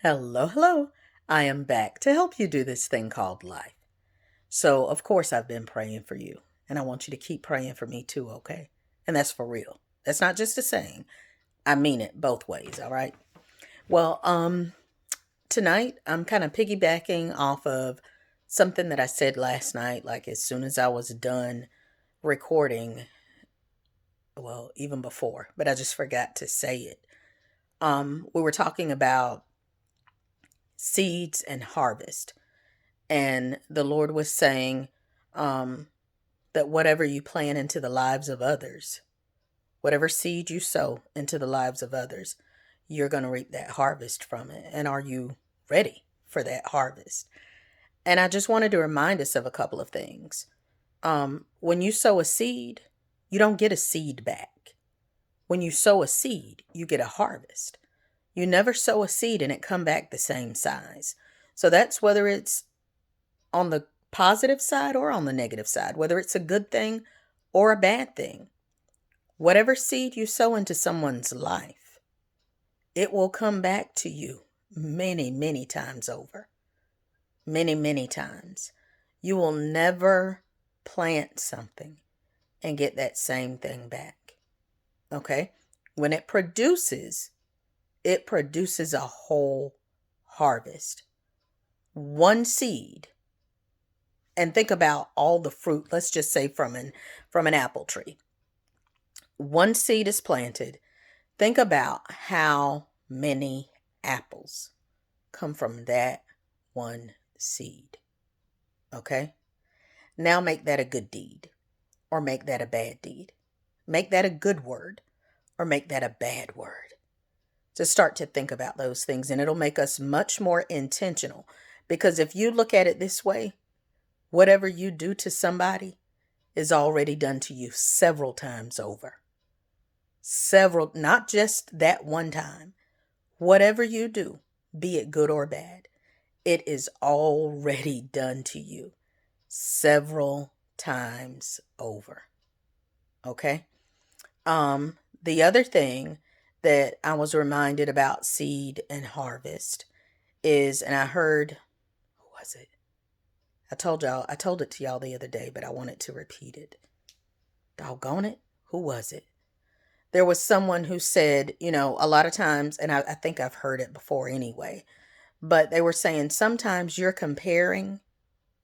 Hello, hello. I am back to help you do this thing called life. So, of course, I've been praying for you, and I want you to keep praying for me too, okay? And that's for real. That's not just a saying. I mean it both ways, all right? Well, tonight I'm kind of piggybacking off of something that I said last night, like as soon as I was done recording, well, even before, but I just forgot to say it. We were talking about seeds and harvest. And the Lord was saying um, that whatever you plant into the lives of others, whatever seed you sow into the lives of others, you're going to reap that harvest from it. And are you ready for that harvest? And I just wanted to remind us of a couple of things. When you sow a seed, you don't get a seed back. When you sow a seed, you get a harvest. You never sow a seed and it come back the same size. So that's whether it's on the positive side or on the negative side, whether it's a good thing or a bad thing. Whatever seed you sow into someone's life, it will come back to you many, many times over. Many, many times. You will never plant something and get that same thing back. Okay? When it produces a whole harvest. One seed. And think about all the fruit, let's just say from an apple tree. One seed is planted. Think about how many apples come from that one seed. Okay? Now make that a good deed or make that a bad deed. Make that a good word or make that a bad word. Just start to think about those things and it'll make us much more intentional. Because if you look at it this way, whatever you do to somebody is already done to you several times over. Several, not just that one time. Whatever you do, be it good or bad, it is already done to you several times over. Okay? The other thing that I was reminded about seed and harvest is, and I heard, who was it? I told it to y'all the other day, but I wanted to repeat it. Doggone it. Who was it? There was someone who said, a lot of times, and I think I've heard it before anyway, but they were saying sometimes you're comparing,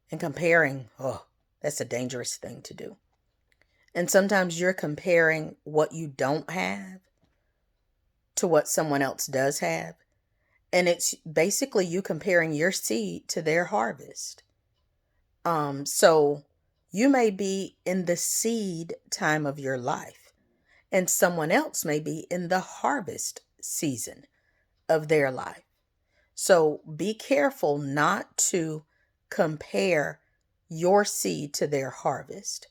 and comparing, oh, that's a dangerous thing to do. And sometimes you're comparing what you don't have to what someone else does have. And it's basically you comparing your seed to their harvest. So you may be in the seed time of your life, and someone else may be in the harvest season of their life. So be careful not to compare your seed to their harvest.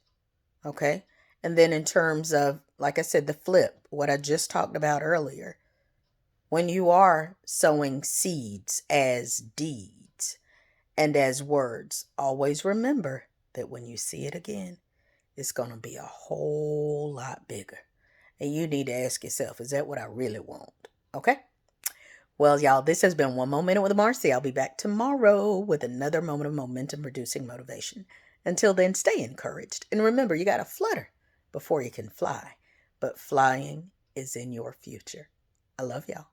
Okay? And then in terms of, like I said, the flip, what I just talked about earlier, when you are sowing seeds as deeds and as words, always remember that when you see it again, it's going to be a whole lot bigger. And you need to ask yourself, is that what I really want? Okay? Well, y'all, this has been One More Minute with Marcy. I'll be back tomorrow with another moment of momentum producing motivation. Until then, stay encouraged. And remember, you got to flutter before you can fly. But flying is in your future. I love y'all.